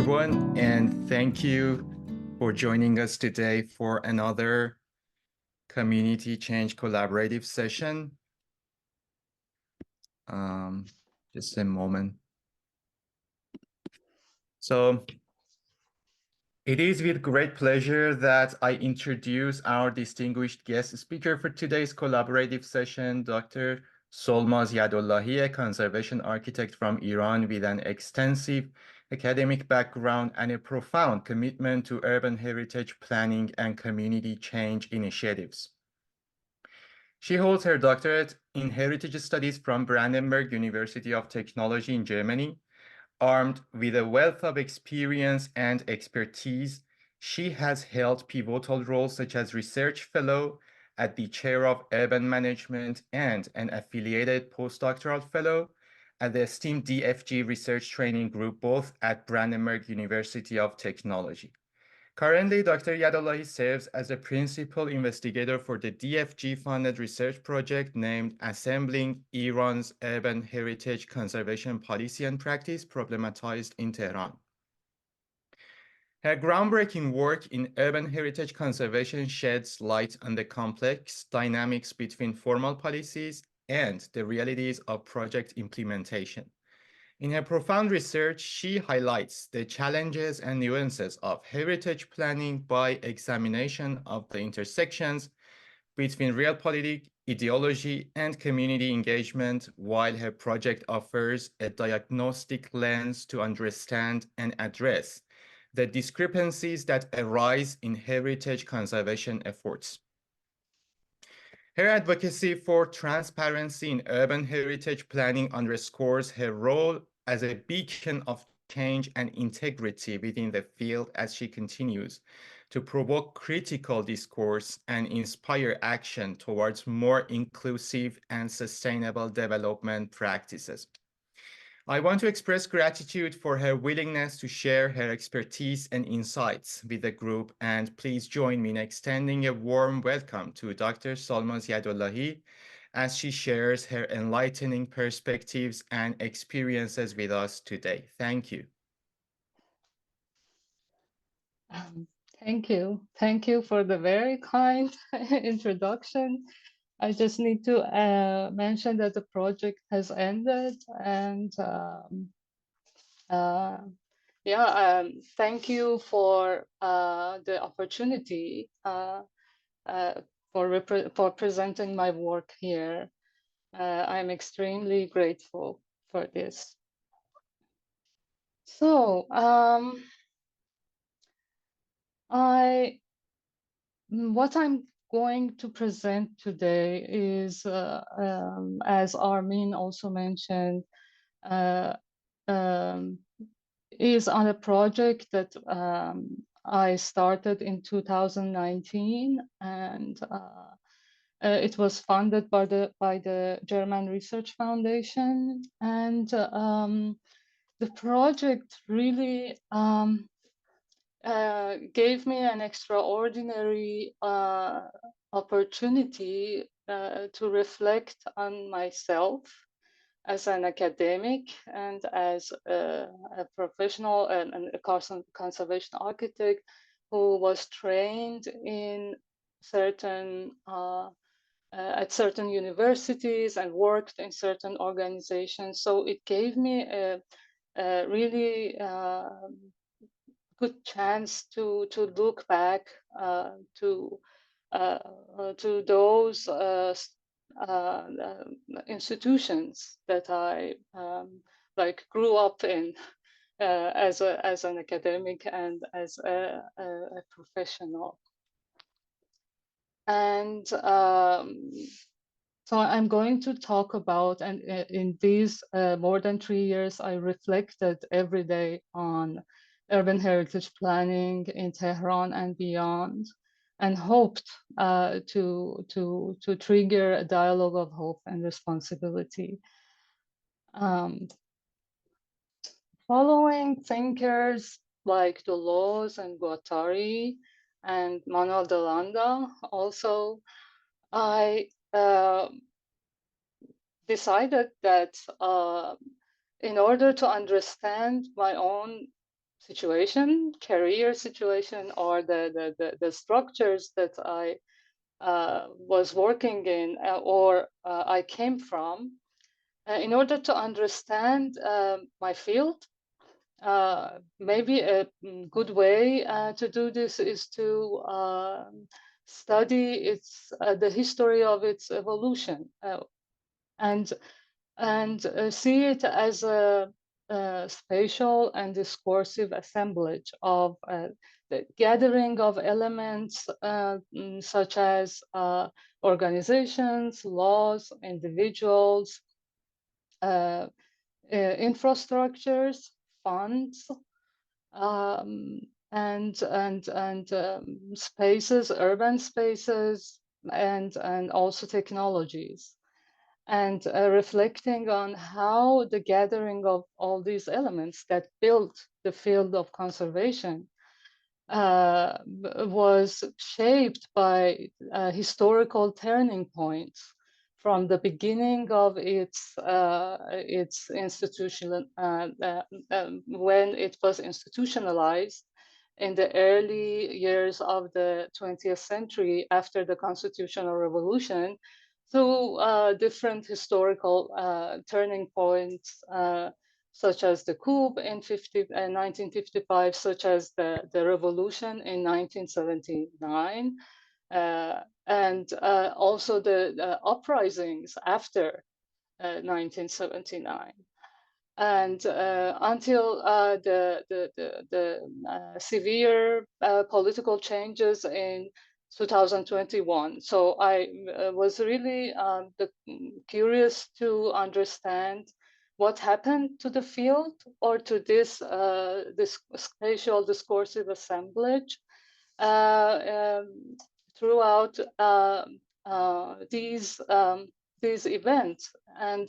everyone, and thank you for joining us today for another Community Change Collaborative session. Just a moment. So it is with great pleasure that I introduce our distinguished guest speaker for today's collaborative session, Dr. Solmaz Yadollahi, a conservation architect from Iran with an extensive academic background and a profound commitment to urban heritage planning and community change initiatives. She holds her doctorate in heritage studies from Brandenburg University of Technology in Germany. Armed with a wealth of experience and expertise, she has held pivotal roles such as research fellow at the chair of urban management and an affiliated postdoctoral fellow at the esteemed DFG research training group, both at Brandenburg University of Technology. Currently, Dr. Yadollahi serves as a principal investigator for the DFG-funded research project named Assembling Iran's Urban Heritage Conservation Policy and Practice, Problematized in Tehran. Her groundbreaking work in urban heritage conservation sheds light on the complex dynamics between formal policies and the realities of project implementation. In her profound research, she highlights the challenges and nuances of heritage planning by examination of the intersections between realpolitik, ideology, and community engagement, while her project offers a diagnostic lens to understand and address the discrepancies that arise in heritage conservation efforts. Her advocacy for transparency in urban heritage planning underscores her role as a beacon of change and integrity within the field as she continues to provoke critical discourse and inspire action towards more inclusive and sustainable development practices. I want to express gratitude for her willingness to share her expertise and insights with the group, and please join me in extending a warm welcome to Dr. Solmaz Yadollahi as she shares her enlightening perspectives and experiences with us today. Thank you. Thank you. Thank you for the very kind introduction. I just need to mention that the project has ended, and thank you for the opportunity for presenting my work here. I'm extremely grateful for this. So what I'm going to present today is, as Armin also mentioned, is on a project that I started in 2019, and it was funded by the German Research Foundation, and the project really gave me an extraordinary opportunity to reflect on myself as an academic and as a professional and a conservation architect who was trained in certain at certain universities and worked in certain organizations. So it gave me a really good chance to look back to those institutions that I grew up in as an academic and as a professional. And so I'm going to talk about, and in these more than 3 years, I reflected every day on urban heritage planning in Tehran and beyond, and hoped to trigger a dialogue of hope and responsibility. Following thinkers like Deleuze and Guattari and Manuel de Landa, also, I decided that in order to understand my own situation, career situation, or the structures that I was working in or I came from, in order to understand my field. Maybe a good way to do this is to study the history of its evolution, and see it as a spatial and discursive assemblage of the gathering of elements such as organizations, laws, individuals, infrastructures, funds, um, and spaces, urban spaces, and also technologies, and reflecting on how the gathering of all these elements that built the field of conservation was shaped by historical turning points from the beginning of its institutional when it was institutionalized in the early years of the 20th century after the Constitutional Revolution, through different historical turning points, such as the coup in 1955, such as the revolution in 1979, and also the uprisings after 1979. And until the severe political changes in 2021. So I was really curious to understand what happened to the field or to this spatial discursive assemblage throughout these events, and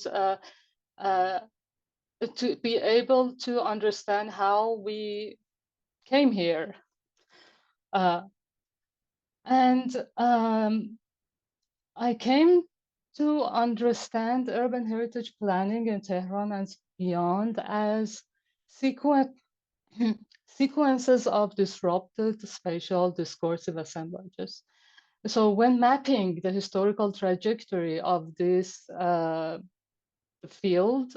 to be able to understand how we came here. And I came to understand urban heritage planning in Tehran and beyond as sequences of disrupted spatial discursive assemblages. So when mapping the historical trajectory of this field,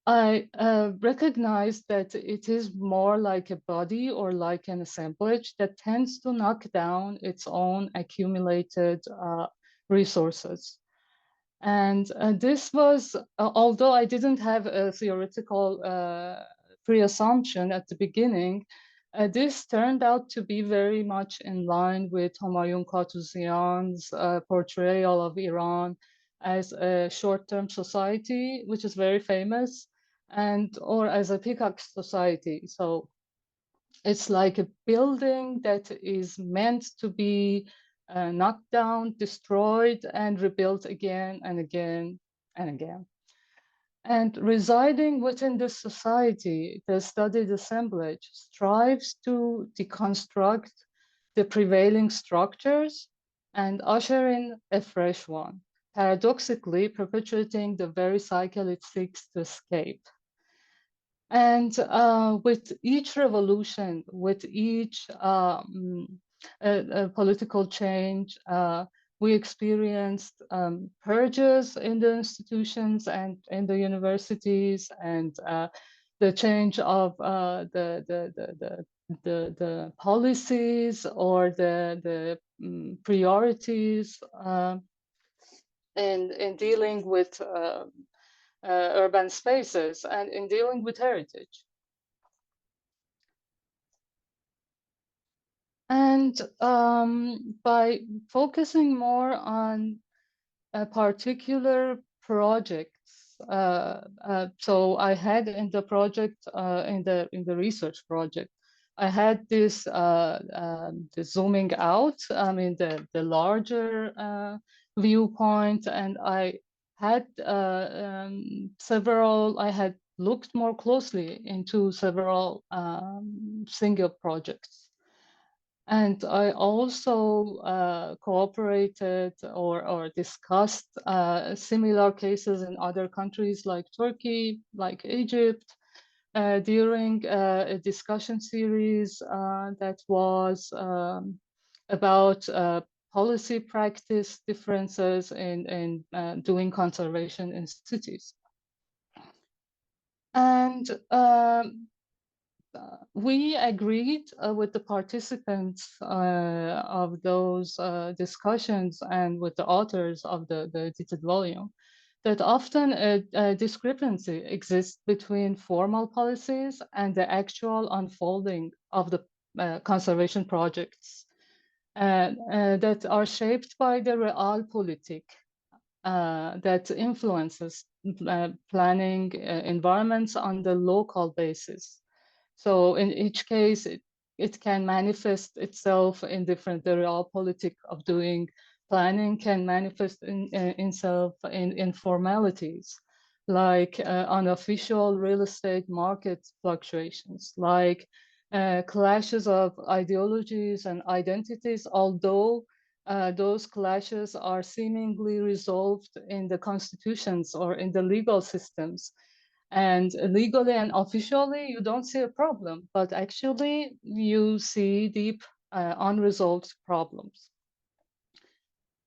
I recognize that it is more like a body or like an assemblage that tends to knock down its own accumulated resources. And this was, although I didn't have a theoretical pre-assumption at the beginning, this turned out to be very much in line with Humayun Qutuzyan's portrayal of Iran as a short-term society, which is very famous, and or as a peacock society. So it's like a building that is meant to be knocked down, destroyed, and rebuilt again and again and again. And residing within this society, the studied assemblage strives to deconstruct the prevailing structures and usher in a fresh one, paradoxically perpetuating the very cycle it seeks to escape. And with each revolution, with each political change, we experienced purges in the institutions and in the universities, and the change of the policies or the priorities in dealing with urban spaces and in dealing with heritage. And by focusing more on particular projects, so I had in the project, in the research project, I had this the zooming out, I mean the larger viewpoint, and I had I had looked more closely into several single projects. And I also cooperated or discussed similar cases in other countries like Turkey, like Egypt, during a discussion series that was about policy practice differences in doing conservation in cities. And we agreed with the participants of those discussions and with the authors of the edited volume that often a discrepancy exists between formal policies and the actual unfolding of the conservation projects that are shaped by the realpolitik that influences planning environments on the local basis. So in each case, it can manifest itself in different, the realpolitik of doing planning can manifest itself in informalities, like unofficial real estate market fluctuations, like clashes of ideologies and identities, although those clashes are seemingly resolved in the constitutions or in the legal systems. And legally and officially, you don't see a problem, but actually you see deep unresolved problems.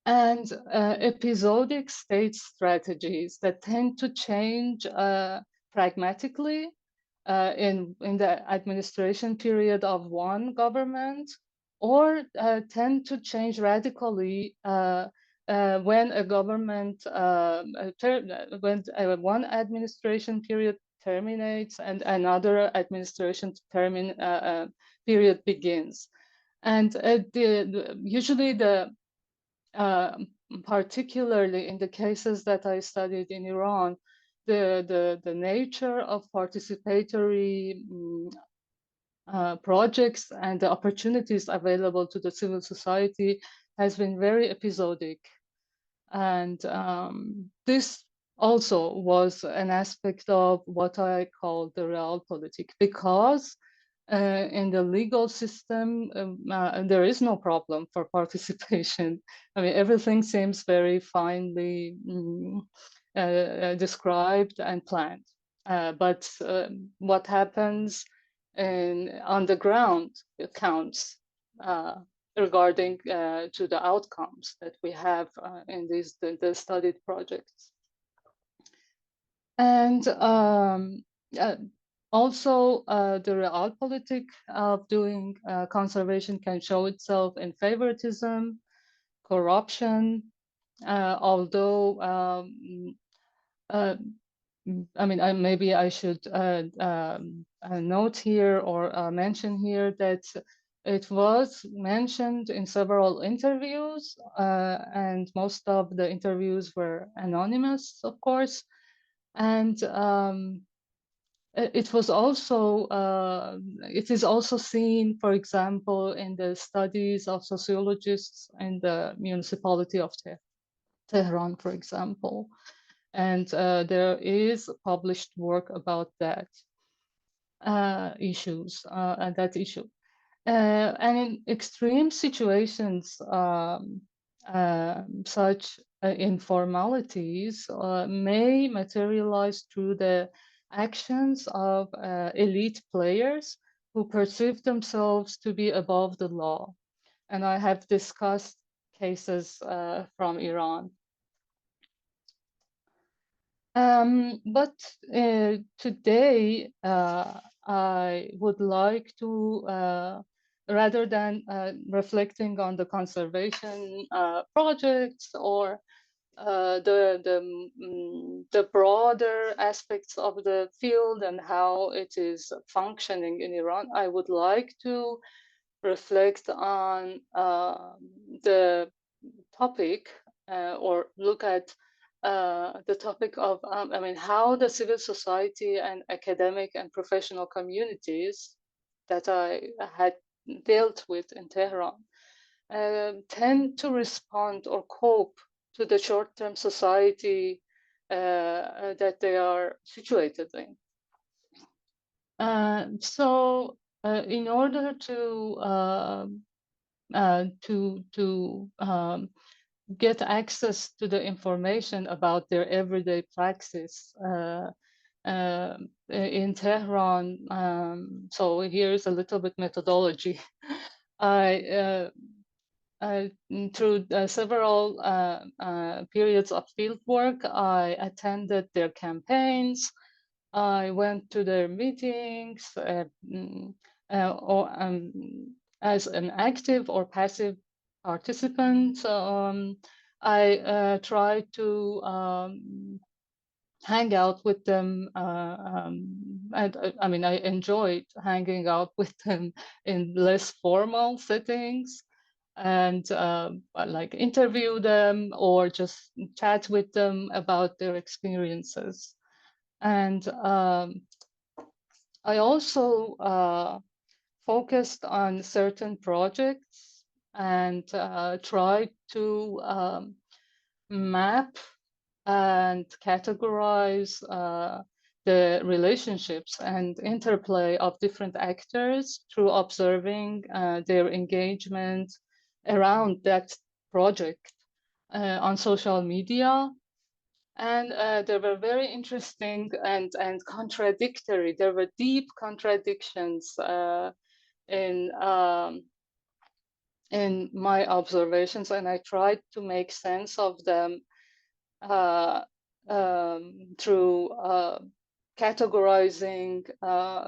And episodic state strategies that tend to change pragmatically in the administration period of one government, or tend to change radically when a government, when one administration period terminates and another administration period begins. And usually particularly in the cases that I studied in Iran, the nature of participatory projects and the opportunities available to the civil society has been very episodic. And this also was an aspect of what I call the realpolitik, because in the legal system, there is no problem for participation. I mean, everything seems very finely described and planned. But what happens on the ground counts regarding to the outcomes that we have in these the studied projects. And also, the realpolitik of doing conservation can show itself in favoritism, corruption, although I mean, maybe I should note here or mention here that it was mentioned in several interviews, and most of the interviews were anonymous, of course. And it was also, it is also seen, for example, in the studies of sociologists in the municipality of Tehran, for example. And there is published work about that issues and that issue. And in extreme situations, such informalities may materialize through the actions of elite players who perceive themselves to be above the law. And I have discussed cases from Iran. But today, I would like to, rather than reflecting on the conservation projects or the broader aspects of the field and how it is functioning in Iran, I would like to reflect on the topic or look at the topic of, I mean, how the civil society and academic and professional communities that I had dealt with in Tehran tend to respond or cope to the short-term society that they are situated in. So in order to get access to the information about their everyday praxis in Tehran. So here's a little bit methodology. I through several periods of field work, I attended their campaigns. I went to their meetings, or as an active or passive participant. I tried to hang out with them, and I mean, I enjoyed hanging out with them in less formal settings, and like interview them or just chat with them about their experiences. And I also focused on certain projects and tried to map and categorize the relationships and interplay of different actors through observing their engagement around that project on social media. And they were very interesting and contradictory. There were deep contradictions in my observations, and I tried to make sense of them through categorizing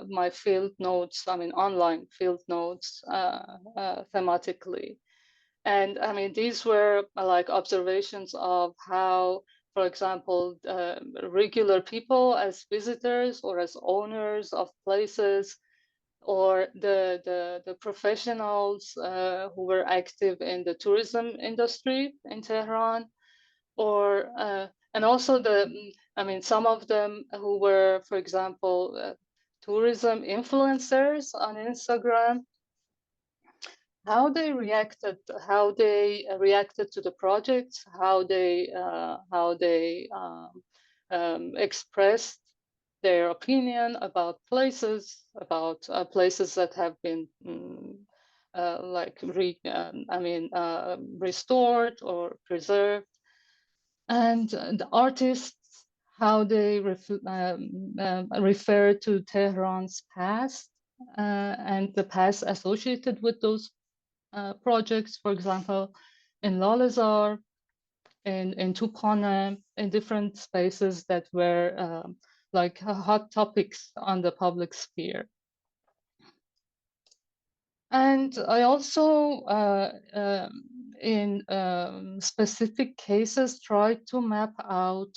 my field notes, I mean, online field notes thematically. And I mean, these were like observations of how, for example, regular people as visitors or as owners of places, or the professionals who were active in the tourism industry in Tehran, or and also I mean, some of them who were, for example, tourism influencers on Instagram, how they reacted to the project, how they expressed their opinion about places, places that have been like restored or preserved, and the artists, how they refer to Tehran's past and the past associated with those projects, for example, in Lalezar, in Tupkhana, in different spaces that were like hot topics on the public sphere. And I also, in specific cases, try to map out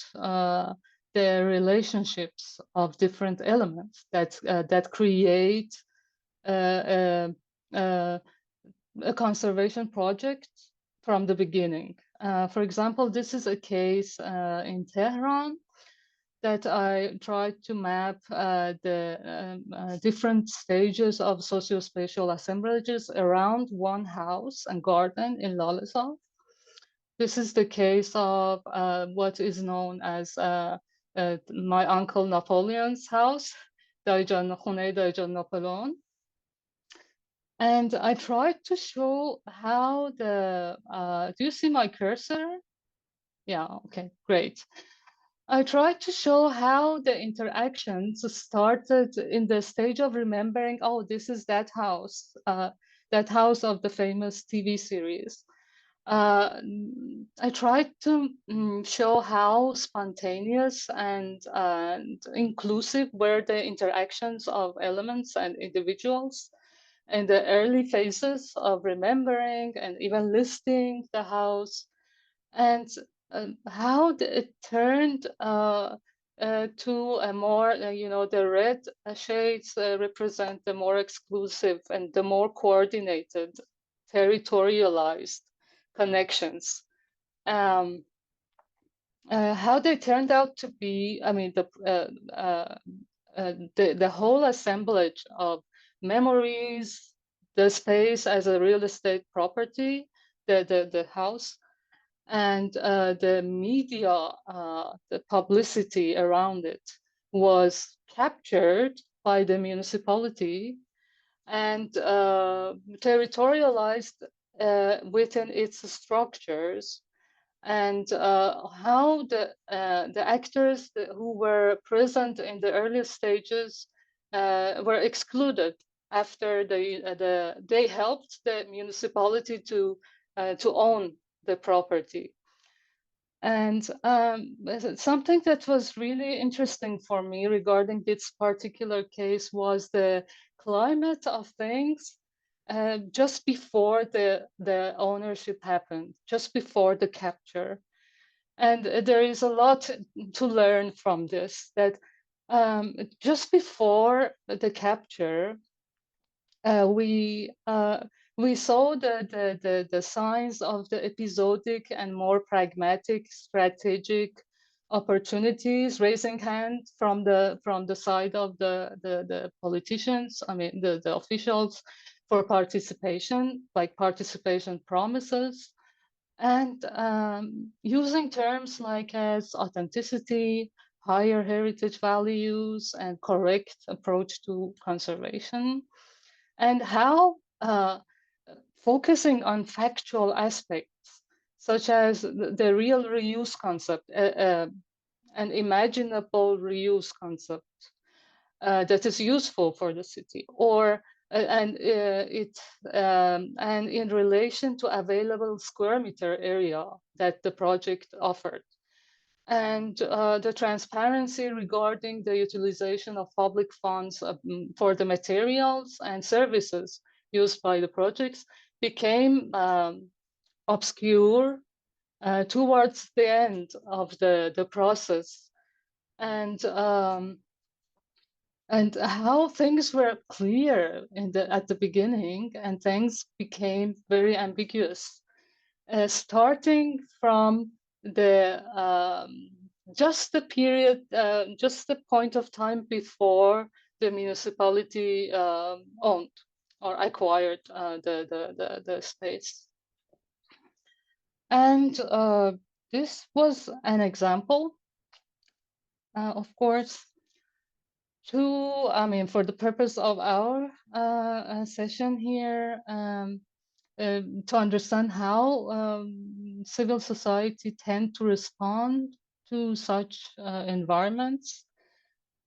the relationships of different elements that create a conservation project from the beginning. For example, this is a case in Tehran that I tried to map the different stages of socio-spatial assemblages around one house and garden in Lalezar. This is the case of what is known as my uncle Napoleon's house, Daijan Khune Daijan Napoleon. And I tried to show how do you see my cursor? Yeah, okay, great. I tried to show how the interactions started in the stage of remembering, oh, this is that house of the famous TV series. I tried to show how spontaneous and inclusive were the interactions of elements and individuals in the early phases of remembering and even listing the house, and how it turned to a more, the red shades represent the more exclusive and the more coordinated, territorialized connections. How they turned out to be, I mean, the whole assemblage of memories, the space as a real estate property, the house, and the media, the publicity around it was captured by the municipality and territorialized within its structures. and how the actors who were present in the early stages were excluded after they helped the municipality to own the property. And something that was really interesting for me regarding this particular case was the climate of things just before the ownership happened, just before the capture. And there is a lot to learn from this, that just before the capture, we saw the signs of the episodic and more pragmatic strategic opportunities raising hand from the side of the politicians, I mean the officials, for participation, like participation promises, and using terms like as authenticity, higher heritage values, and correct approach to conservation, and how focusing on factual aspects, such as the real reuse concept, an imaginable reuse concept that is useful for the city, or and in relation to available square meter area that the project offered, and the transparency regarding the utilization of public funds for the materials and services used by the projects became obscure towards the end of the process, and how things were clear at the beginning and things became very ambiguous, starting from the just the period, just the point of time before the municipality owned or acquired the space. And this was an example, of course, I mean, for the purpose of our session here, to understand how civil society tend to respond to such environments.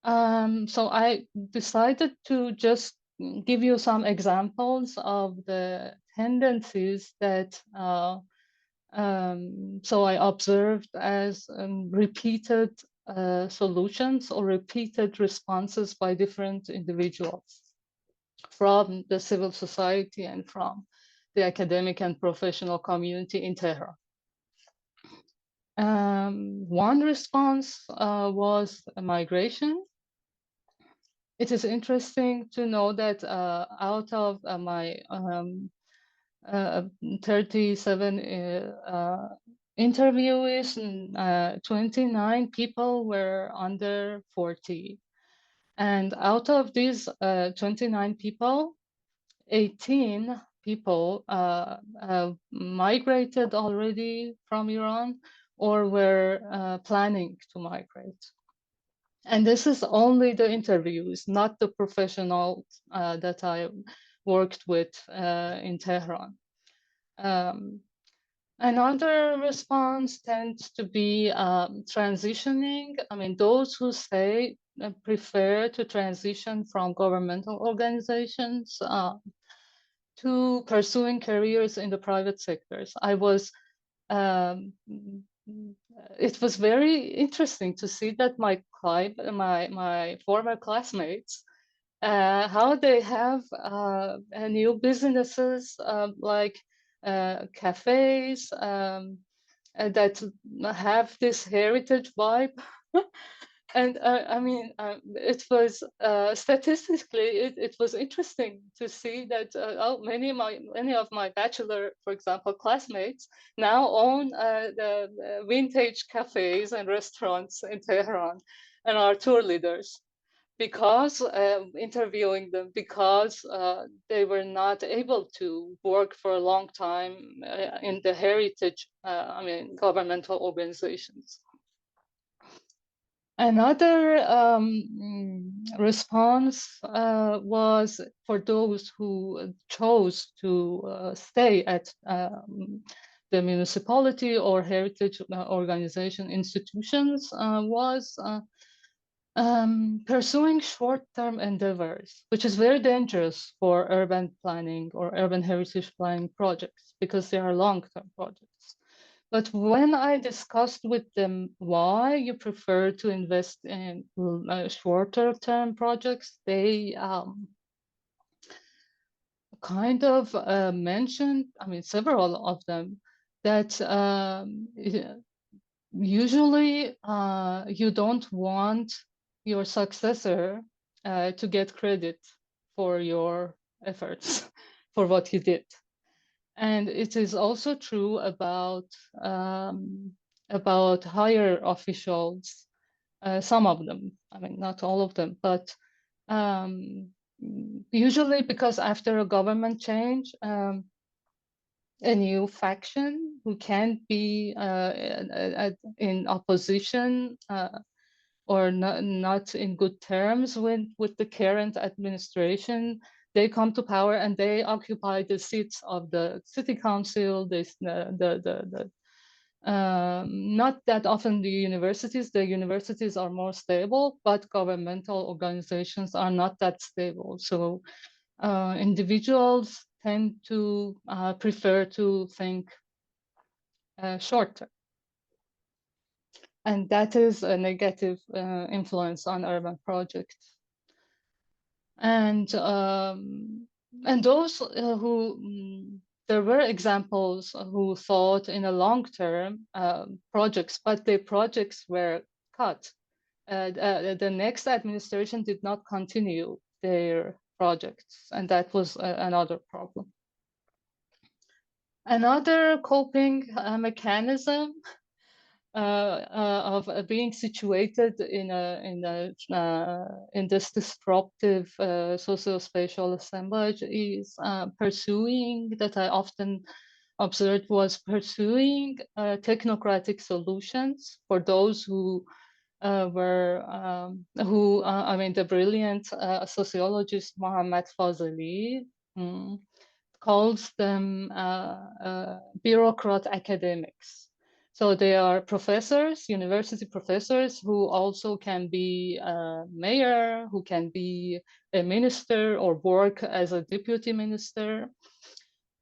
So I decided to just give you some examples of the tendencies that so I observed as repeated solutions or repeated responses by different individuals from the civil society and from the academic and professional community in Tehran. One response was migration. It is interesting to know that out of my 37 interviewees, 29 people were under 40. And out of these 29 people, 18 people migrated already from Iran or were planning to migrate. And this is only the interviews, not the professionals that I worked with in Tehran. Another response tends to be transitioning. I mean, those who say prefer to transition from governmental organizations to pursuing careers in the private sectors. It was very interesting to see that my former classmates, how they have new businesses like cafes that have this heritage vibe. And I mean, it was statistically, it was interesting to see that many of my bachelor, for example, classmates now own the vintage cafes and restaurants in Tehran and are tour leaders, because interviewing them, because they were not able to work for a long time in the heritage, I mean, governmental organizations. Another response was for those who chose to stay at the municipality or heritage organization institutions was pursuing short-term endeavors, which is very dangerous for urban planning or urban heritage planning projects because they are long-term projects. But when I discussed with them why you prefer to invest in shorter-term projects, they kind of mentioned, I mean, several of them, that usually you don't want your successor to get credit for your efforts, for what you did. And it is also true about higher officials, some of them, I mean, not all of them, but usually because after a government change, a new faction who can't be in opposition or not in good terms with the current administration, they come to power and they occupy the seats of the city council, not that often the universities. The universities are more stable, but governmental organizations are not that stable. So individuals tend to prefer to think shorter. And that is a negative influence on urban projects. And those who, there were examples who thought in a long-term projects, but their projects were cut. The next administration did not continue their projects, and that was another problem. Another coping mechanism of being situated in this disruptive socio-spatial assemblage is pursuing, that I often observed, was pursuing technocratic solutions for those who I mean, the brilliant sociologist Mohammad Fazeli calls them bureaucrat academics. So they are professors, university professors, who also can be a mayor, who can be a minister or work as a deputy minister.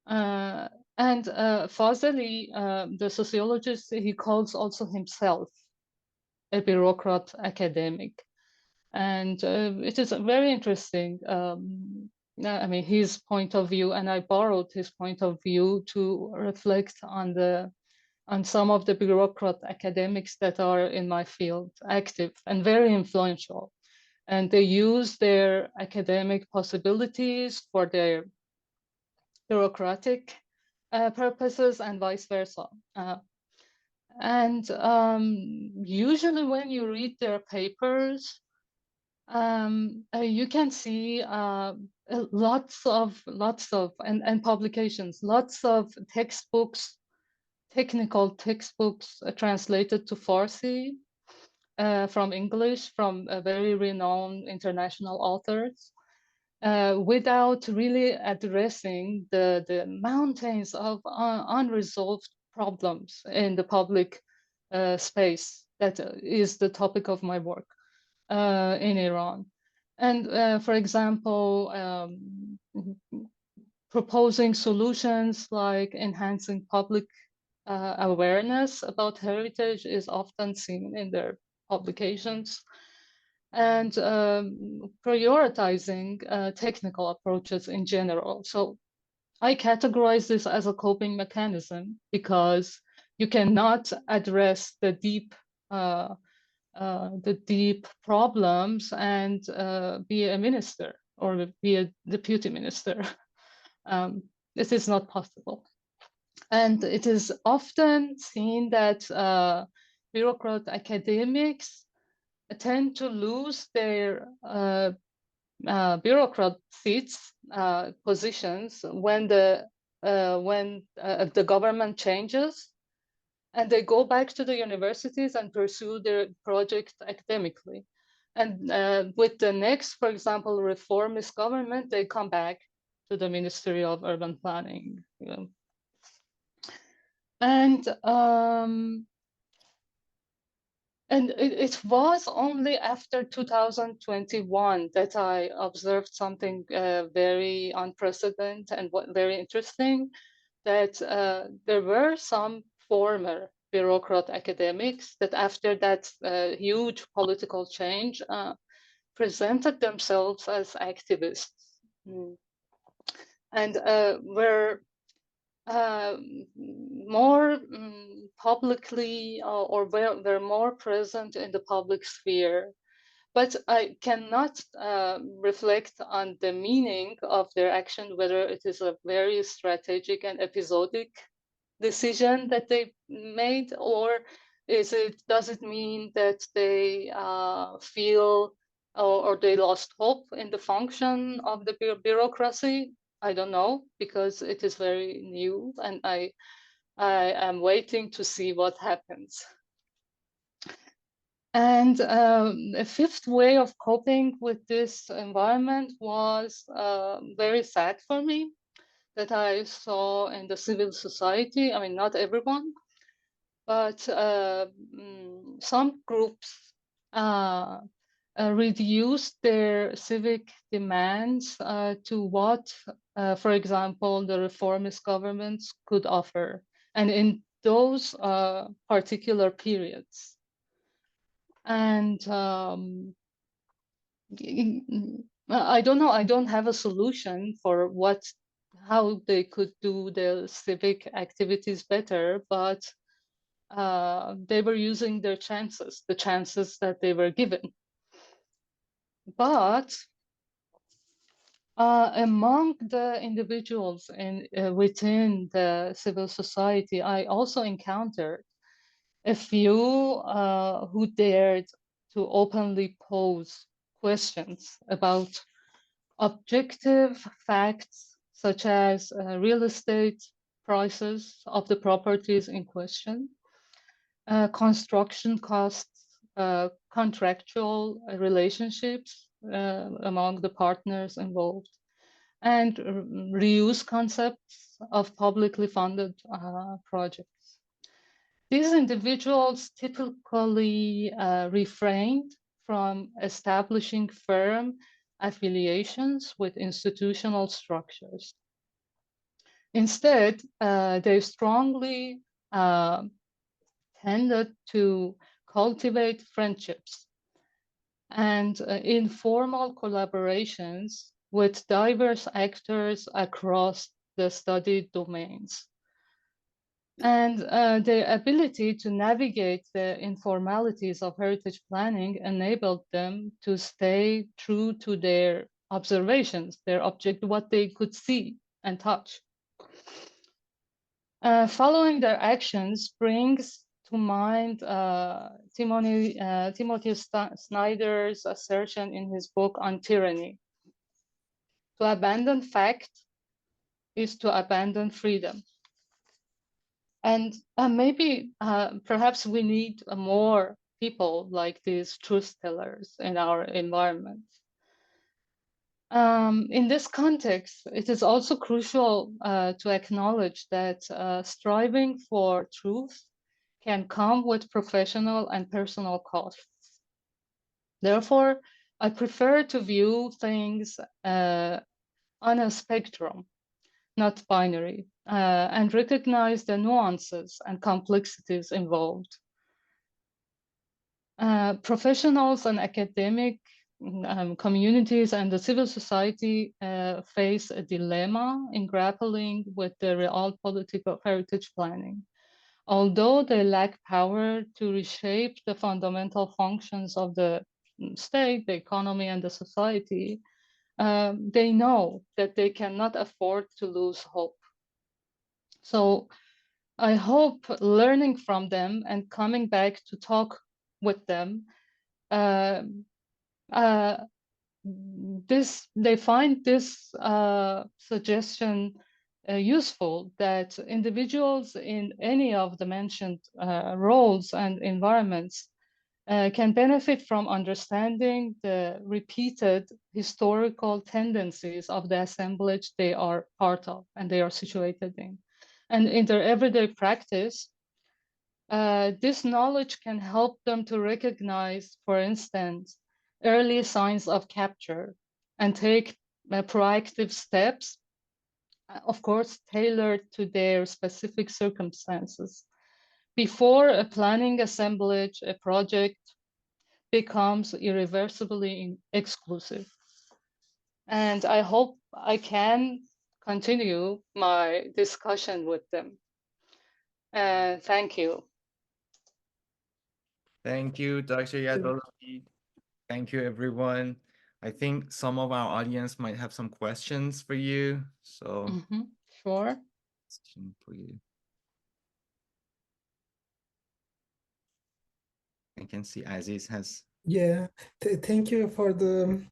And Fazeli, the sociologist, he calls also himself a bureaucrat academic. And it is very interesting. I mean, his point of view, and I borrowed his point of view to reflect on some of the bureaucrat academics that are in my field, active and very influential. And they use their academic possibilities for their bureaucratic purposes and vice versa. And usually when you read their papers, you can see lots of and publications, lots of textbooks, technical textbooks translated to Farsi from English from very renowned international authors, without really addressing the mountains of unresolved problems in the public space that is the topic of my work in Iran. And for example, proposing solutions like enhancing public awareness about heritage is often seen in their publications, and prioritizing technical approaches in general. So I categorize this as a coping mechanism because you cannot address the deep problems and be a minister or be a deputy minister. This is not possible. And it is often seen that bureaucrat academics tend to lose their bureaucrat seats, positions, when the government changes, and they go back to the universities and pursue their project academically. And with the next, for example, reformist government, they come back to the Ministry of Urban Planning. And it was only after 2021 that I observed something very unprecedented and very interesting, that there were some former bureaucrat academics that after that huge political change presented themselves as activists. Mm. And were uh, more publicly or were more present in the public sphere. But I cannot reflect on the meaning of their action, whether it is a very strategic and episodic decision that they made, or does it mean that they feel or they lost hope in the function of the bureaucracy? I don't know, because it is very new, and I am waiting to see what happens. And a fifth way of coping with this environment was very sad for me, that I saw in the civil society. I mean, not everyone, but some groups reduced their civic demands to what, for example, the reformist governments could offer, and in those particular periods. And I don't know, I don't have a solution for how they could do their civic activities better, but they were using their chances, the chances that they were given. But among the individuals within the civil society, I also encountered a few who dared to openly pose questions about objective facts, such as real estate prices of the properties in question, construction costs, contractual relationships among the partners involved, and reuse concepts of publicly funded projects. These individuals typically refrained from establishing firm affiliations with institutional structures. Instead, they strongly tended to cultivate friendships and informal collaborations with diverse actors across the studied domains. And their ability to navigate the informalities of heritage planning enabled them to stay true to their observations, their object, what they could see and touch. Following their actions brings to mind Timothy Snyder's assertion in his book on tyranny. To abandon fact is to abandon freedom. And perhaps we need more people like these truth tellers in our environment. In this context, it is also crucial to acknowledge that striving for truth can come with professional and personal costs. Therefore, I prefer to view things on a spectrum, not binary, and recognize the nuances and complexities involved. Professionals and academic communities and the civil society face a dilemma in grappling with the realpolitik of heritage planning. Although they lack power to reshape the fundamental functions of the state, the economy, and the society, they know that they cannot afford to lose hope. So I hope learning from them and coming back to talk with them, they find this suggestion useful, that individuals in any of the mentioned roles and environments can benefit from understanding the repeated historical tendencies of the assemblage they are part of and they are situated in. And in their everyday practice, this knowledge can help them to recognize, for instance, early signs of capture and take proactive steps, of course, tailored to their specific circumstances. Before a planning assemblage, a project becomes irreversibly exclusive. And I hope I can continue my discussion with them. Thank you. Thank you, Dr. Yadollahi. Thank you, everyone. I think some of our audience might have some questions for you. So, Sure. question for you. I can see Aziz has. Yeah, thank you for the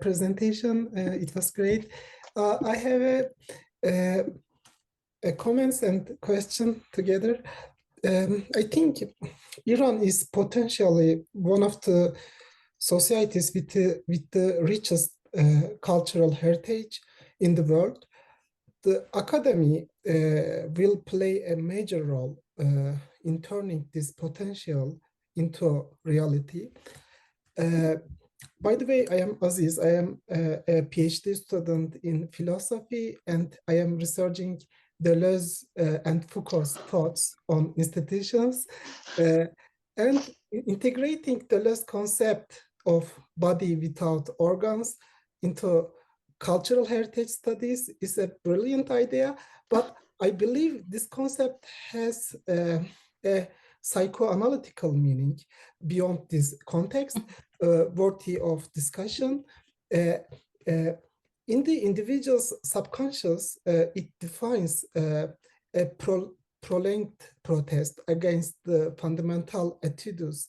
presentation. It was great. I have a comments and question together. I think Iran is potentially one of the societies with the richest cultural heritage in the world. The academy will play a major role in turning this potential into reality. By the way, I am Aziz. I am a PhD student in philosophy, and I am researching Deleuze and Foucault's thoughts on institutions, and integrating Deleuze's concept of body without organs into cultural heritage studies is a brilliant idea, but I believe this concept has a psychoanalytical meaning beyond this context, worthy of discussion. In the individual's subconscious, it defines a prolonged protest against the fundamental attitudes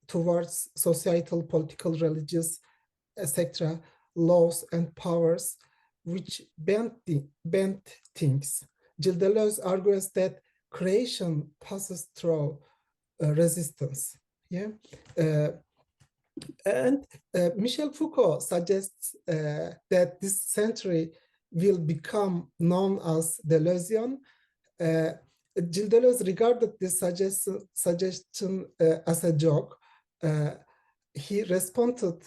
towards societal, political, religious, etc., laws and powers which bend things. Gilles Deleuze argues that creation passes through resistance. Yeah, and Michel Foucault suggests that this century will become known as Deleuzian. Gilles Deleuze regarded this suggestion as a joke. He responded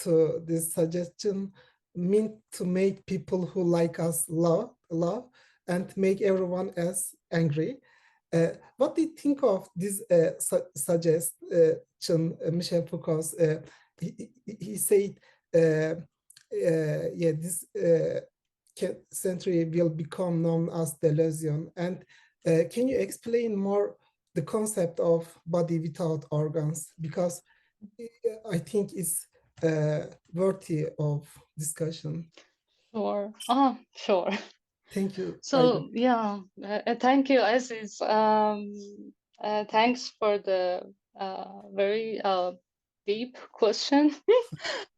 to this suggestion meant to make people who like us laugh and make everyone else angry. What do you think of this suggestion, Michel Foucault's? He said, yeah, this century will become known as Deleuzian. And can you explain more the concept of body without organs? Because I think it's worthy of discussion. Sure. Sure. Thank you. So yeah, thank you, Aziz. Thanks for the very deep question,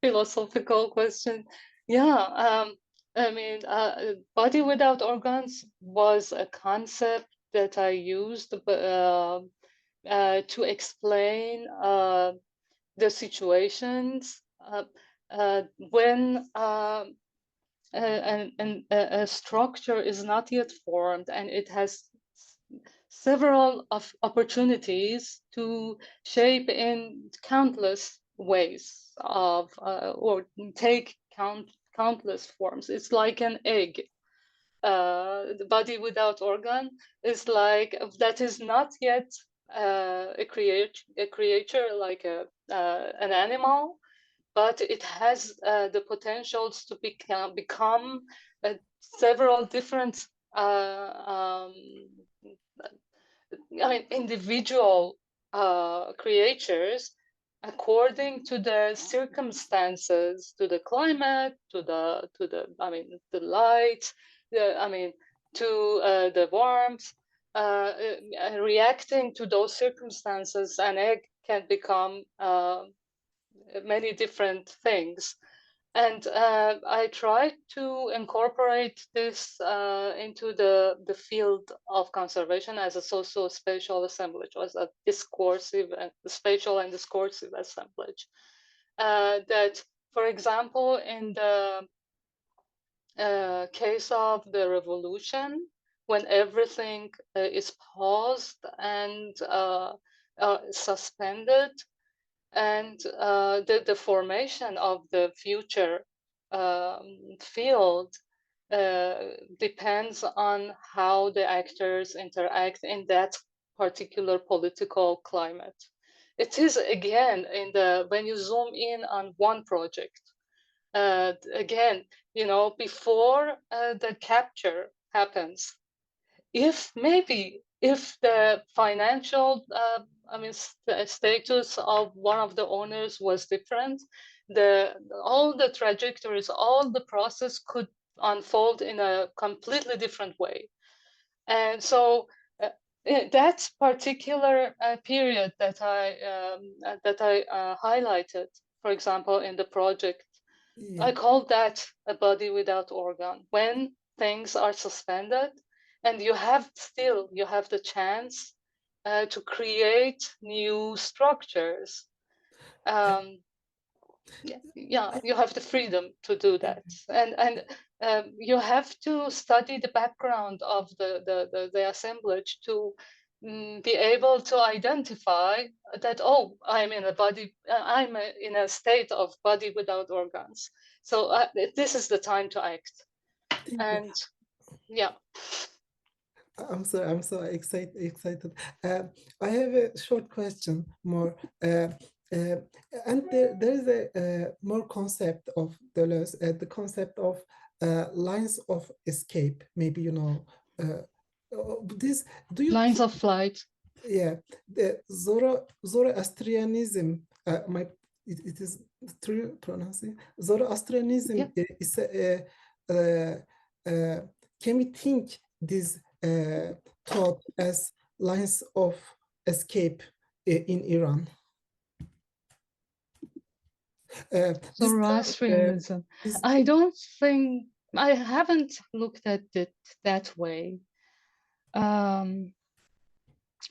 philosophical question. Yeah, I mean, body without organs was a concept that I used to explain the situations when a structure is not yet formed and it has several of opportunities to shape in countless ways of or take countless forms. It's like an egg. The body without organ is like that is not yet a creature like an animal, but it has the potentials to become several different individual creatures according to the circumstances, to the climate, to the light, to the warmth, reacting to those circumstances. An egg can become many different things. And I tried to incorporate this into the field of conservation as a socio-spatial assemblage, as a discursive and spatial and discursive assemblage. That, for example, in the case of the revolution, when everything is paused and suspended, and the formation of the future field depends on how the actors interact in that particular political climate. It is again when you zoom in on one project, again, before the capture happens, if the financial status of one of the owners was different, all the trajectories, all the process could unfold in a completely different way. And so that particular period that I highlighted, for example, in the project, I call that a body without organ. When things are suspended and you have the chance to create new structures. You have the freedom to do that, and you have to study the background of the assemblage to be able to identify that, oh, I'm in in a state of body without organs. So this is the time to act. And yeah. I'm so excited. I have a short question more. And there is a more concept of Deleuze, the concept of lines of escape. Maybe you know this. Do you lines of flight? Yeah, the Zoroastrianism. It is true pronouncing. Zoroastrianism is can we think this thought as lines of escape in Iran? Zoroastrianism. I don't think, I haven't looked at it that way.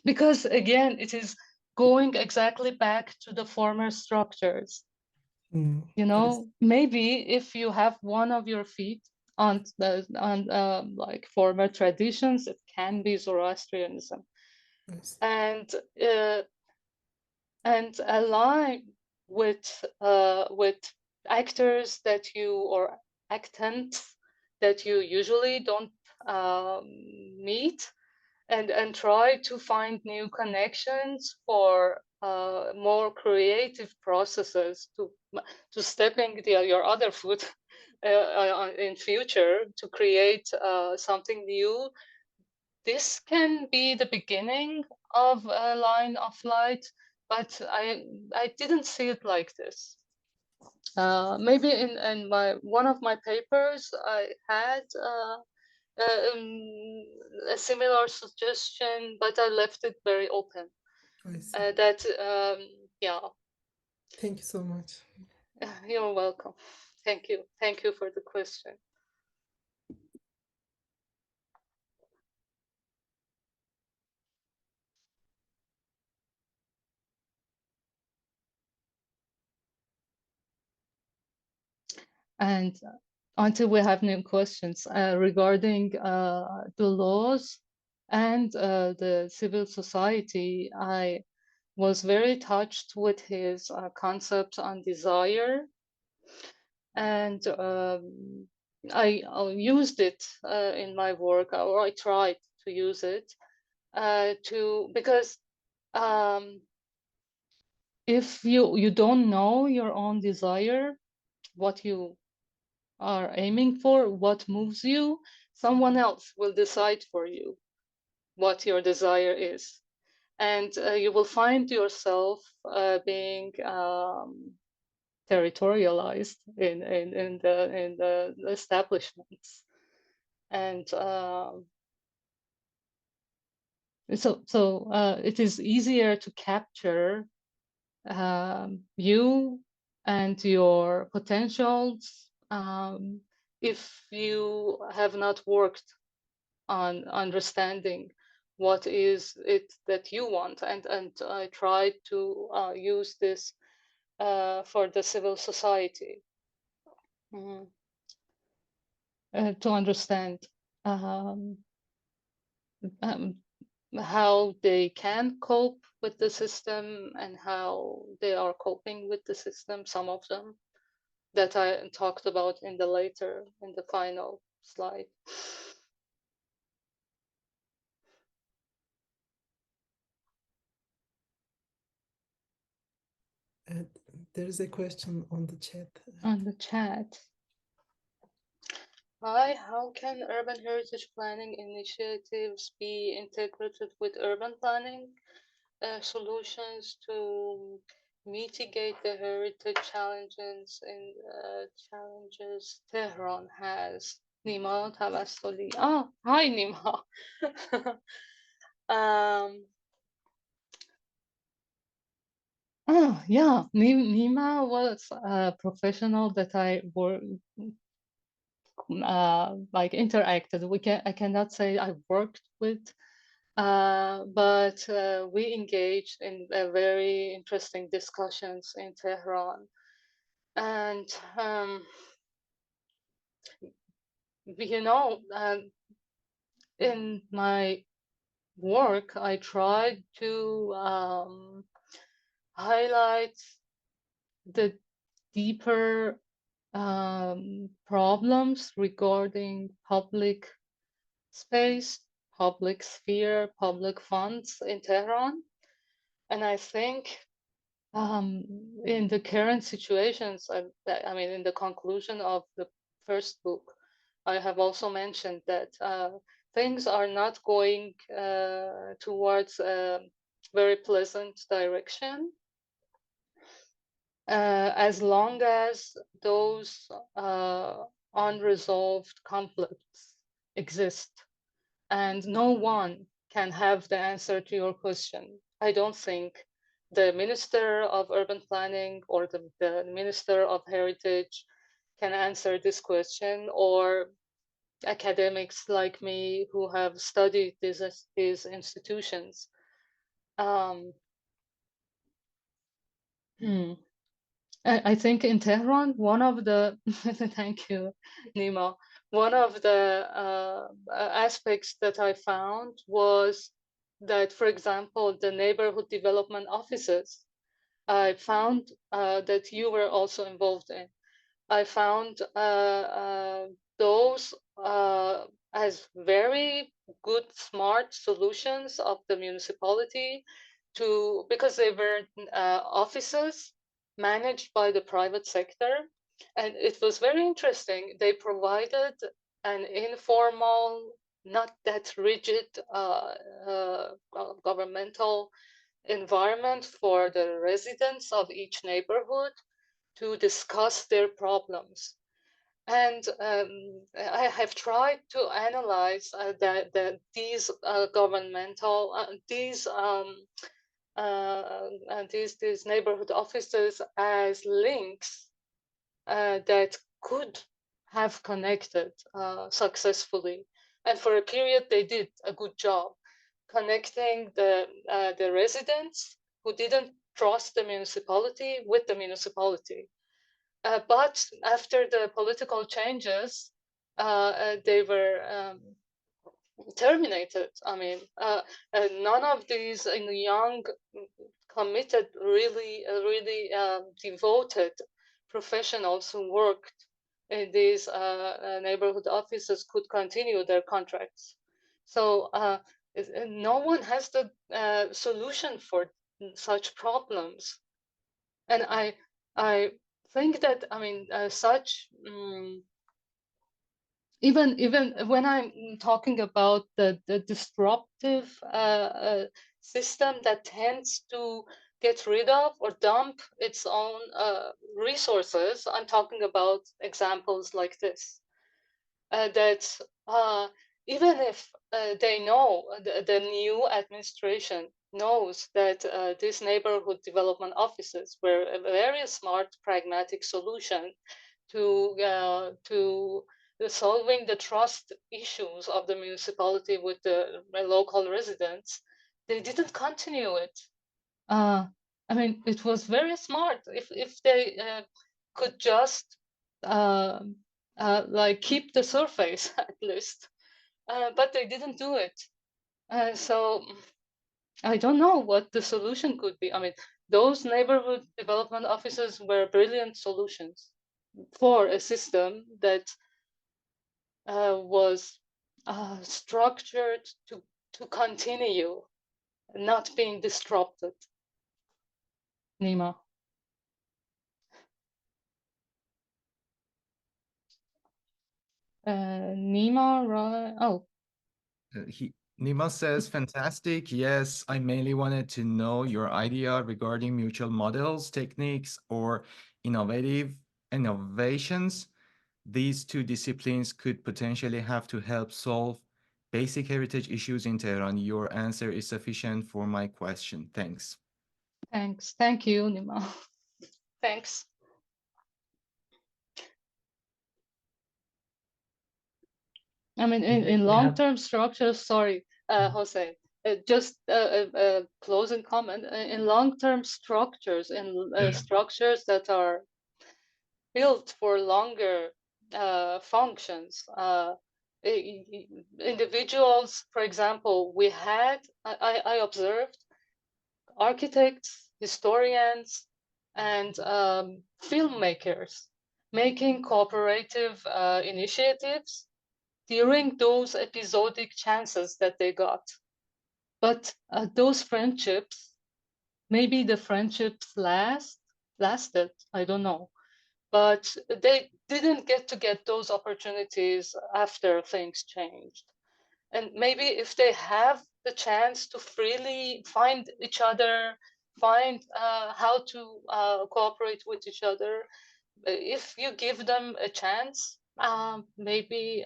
Because again, it is going exactly back to the former structures. Maybe if you have one of your feet on like former traditions, it can be Zoroastrianism. And align with actors that or actants that you usually don't meet, and try to find new connections for more creative processes to stepping your other foot in future to create something new. This can be the beginning of a line of light, but I didn't see it like this. Maybe in one of my papers, I had a similar suggestion, but I left it very open. Yeah. Thank you so much. You're welcome. Thank you. Thank you for the question. And until we have new questions regarding the laws and the civil society, I was very touched with his concept on desire, and I used it in my work, or I tried to use it because if you don't know your own desire, what you are aiming for, what moves you, someone else will decide for you what your desire is, and you will find yourself being territorialized in the establishments, and so it is easier to capture you and your potentials if you have not worked on understanding what is it that you want, and I try to use this for the civil society to understand how they can cope with the system and how they are coping with the system, some of them that I talked about in the final slide. There is a question on the chat. On the chat. Hi, how can urban heritage planning initiatives be integrated with urban planning solutions to mitigate the heritage challenges Tehran has? Nima Tabassoli. Oh, hi Nima. Oh yeah, Nima was a professional that I like interacted. I cannot say I worked with, but we engaged in very interesting discussions in Tehran. And you know, in my work, I tried to highlight the deeper problems regarding public space, public sphere, public funds in Tehran. And I think in the current situations, I mean, in the conclusion of the first book, I have also mentioned that things are not going towards a very pleasant direction as long as those unresolved conflicts exist. And no one can have the answer to your question. I don't think the Minister of Urban Planning or the Minister of Heritage can answer this question, or academics like me who have studied these institutions. I think in Tehran, one of the thank you, Nima. One of the aspects that I found was that, for example, the neighborhood development offices, I found that you were also involved in. I found those as very good, smart solutions of the municipality because they were offices managed by the private sector. And it was very interesting. They provided an informal, not that rigid governmental environment for the residents of each neighborhood to discuss their problems. And I have tried to analyze these governmental, these neighborhood offices as links that could have connected successfully. And for a period, they did a good job connecting the residents who didn't trust the municipality with the municipality. But after the political changes, they were terminated. I mean, none of these young, committed, really devoted professionals who worked in these neighborhood offices could continue their contracts. So no one has the solution for such problems. And I think that, I mean, even when I'm talking about the disruptive system that tends to get rid of or dump its own resources, I'm talking about examples like this. That even if they know, the new administration knows that these neighborhood development offices were a very smart, pragmatic solution to solving the trust issues of the municipality with the local residents, they didn't continue it. I mean, it was very smart if they could just like keep the surface at least, but they didn't do it. So I don't know what the solution could be. I mean, those neighborhood development offices were brilliant solutions for a system that was structured to continue, not being disrupted. Nima. Nima, right? Oh. Nima says, fantastic. Yes, I mainly wanted to know your idea regarding mutual models, techniques, or innovations these two disciplines could potentially have to help solve basic heritage issues in Tehran. Your answer is sufficient for my question. Thanks. Thanks. Thank you, Nima. Thanks. I mean, in long-term structures, sorry, Jose, just a closing comment. In long-term structures, in structures that are built for longer functions, individuals, for example, I observed architects, historians, and filmmakers making cooperative initiatives during those episodic chances that they got. But those friendships, maybe the friendships lasted, I don't know. But they didn't get to get those opportunities after things changed. And maybe if they have the chance to freely find each other, find how to cooperate with each other, if you give them a chance, maybe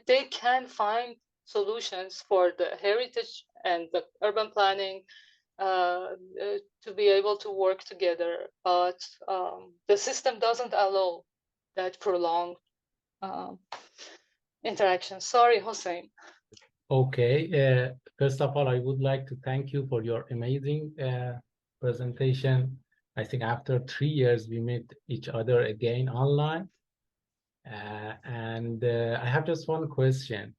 they can find solutions for the heritage and the urban planning to be able to work together. But the system doesn't allow that prolonged interaction. Sorry, Hossein. Okay. First of all, I would like to thank you for your amazing presentation. I think after 3 years, we met each other again online. And I have just one question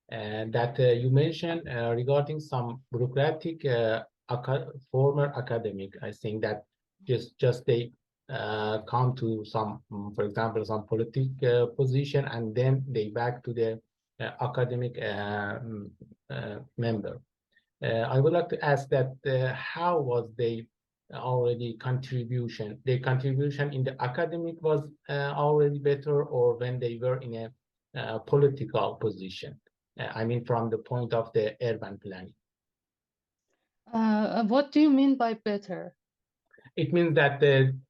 that you mentioned regarding some bureaucratic former academic. I think that just they come to some, for example, some political position, and then they back to the academic member. I would like to ask that how was they already contribution? Their contribution in the academic was already better, or when they were in a political position? I mean, from the point of the urban planning. What do you mean by better? It means that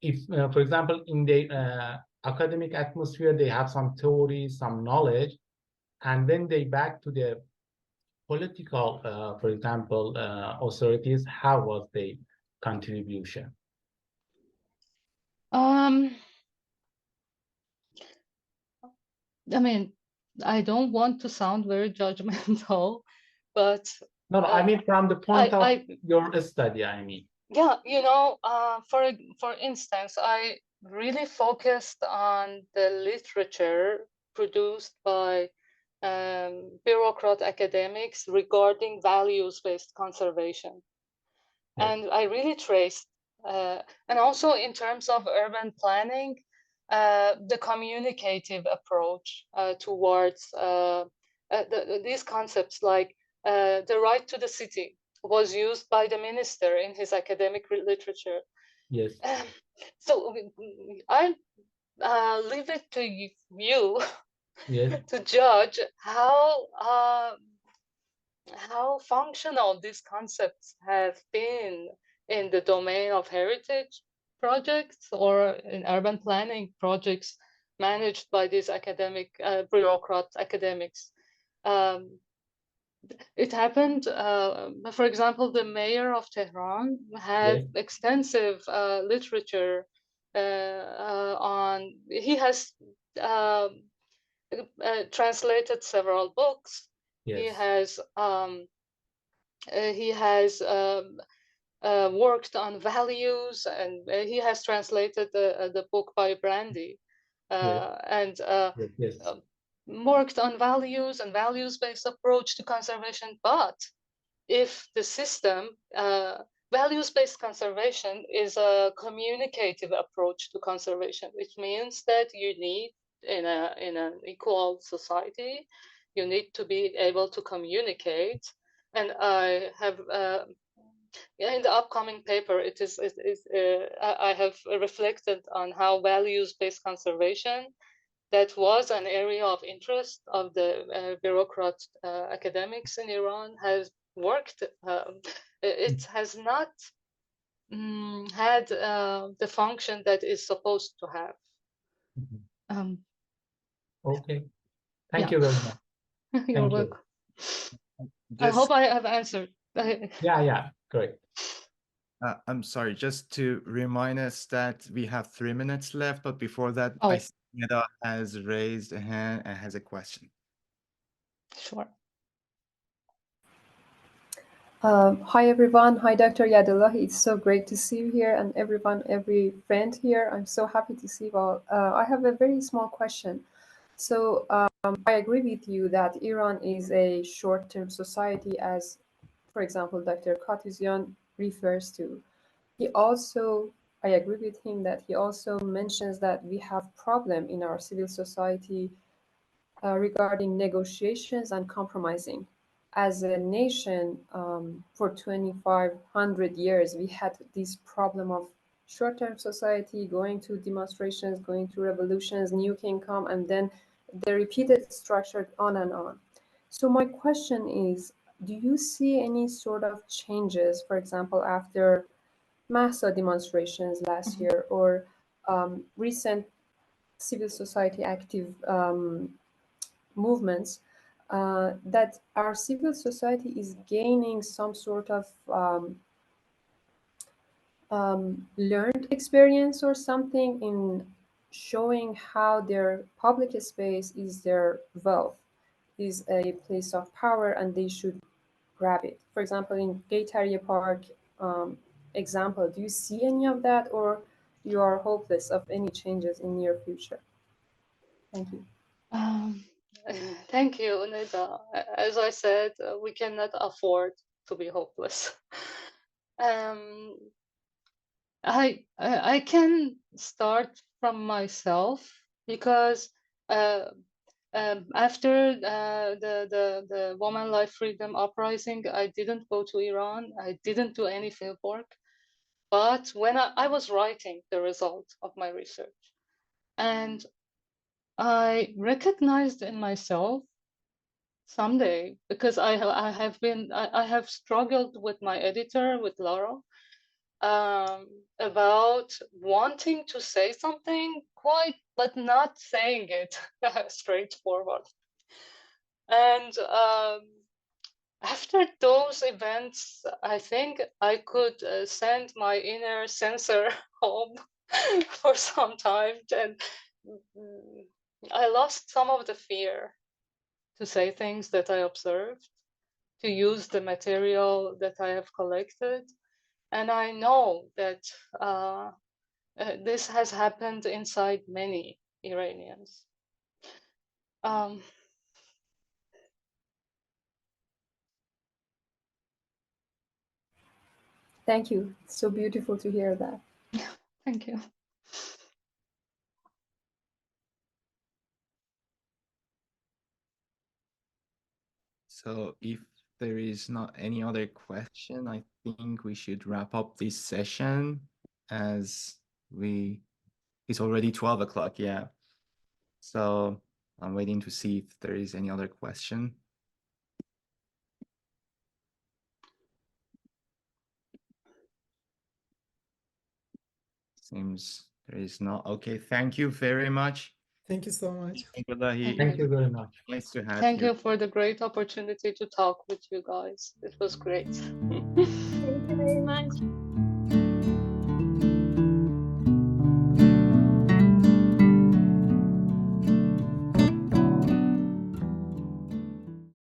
if, for example, in the academic atmosphere, they have some theories, some knowledge, and when they back to the political, for example, authorities, how was the contribution? I mean, I don't want to sound very judgmental, but No, I mean from the point of your study, I mean. Yeah, you know, for instance, I really focused on the literature produced by bureaucrat academics regarding values-based conservation. Yes. And I really traced, and also in terms of urban planning, the communicative approach towards these concepts like the right to the city was used by the minister in his academic literature. Yes. So I leave it to you yes. to judge how functional these concepts have been in the domain of heritage projects or in urban planning projects managed by these academic bureaucrat academics. It happened, for example, the mayor of Tehran had extensive literature he has translated several books. Yes. He has worked on values, and he has translated the book by Brandy. Yes. And yes. worked on values and values-based approach to conservation. But if the system, values-based conservation is a communicative approach to conservation, which means that you need, in an equal society, you need to be able to communicate. And I have, in the upcoming paper, I have reflected on how values-based conservation, that was an area of interest of the bureaucrat academics in Iran, has worked. It has not had the function that is supposed to have. Okay. Thank Yeah. you very much. You're Thank you. welcome. I hope I have answered. Yeah, great. I'm sorry, just to remind us that we have 3 minutes left, but before that, Oh. I see Neda has raised a hand and has a question. Sure. Hi everyone. Hi Dr. Yadollahi. It's so great to see you here, and everyone, every friend here. I'm so happy to see you all. I have a very small question. So I agree with you that Iran is a short-term society, as, for example, Dr. Khatizyan refers to. He also, I agree with him that he also mentions that we have problem in our civil society regarding negotiations and compromising. As a nation, for 2,500 years, we had this problem of short-term society, going to demonstrations, going to revolutions, new king come, and then the repeated structure on and on. So my question is, do you see any sort of changes, for example, after Mahsa demonstrations last year, or recent civil society active movements, that our civil society is gaining some sort of learned experience or something in showing how their public space is their wealth, is a place of power, and they should grab it. For example, in Gaitaria Park example, do you see any of that, or you are hopeless of any changes in near future? Thank you. Thank you, Neda. As I said, we cannot afford to be hopeless. I can start from myself, because after the Women Life Freedom uprising, I didn't go to Iran. I didn't do any field work. But when I was writing the result of my research, and I recognized in myself someday, because I have struggled with my editor, with Laura, about wanting to say something quite, but not saying it straightforward. And after those events, I think I could send my inner censor home for some time, and I lost some of the fear to say things that I observed, to use the material that I have collected. And I know that this has happened inside many Iranians. Thank you. It's so beautiful to hear that. Thank you. So if there is not any other question, I think we should wrap up this session, as it's already 12 o'clock, yeah. So I'm waiting to see if there is any other question. Seems there is not. Okay, thank you very much. Thank you so much. Yadollahi. Thank you very much. Nice to have Thank you. you for the great opportunity to talk with you guys. It was great. Thank you very much.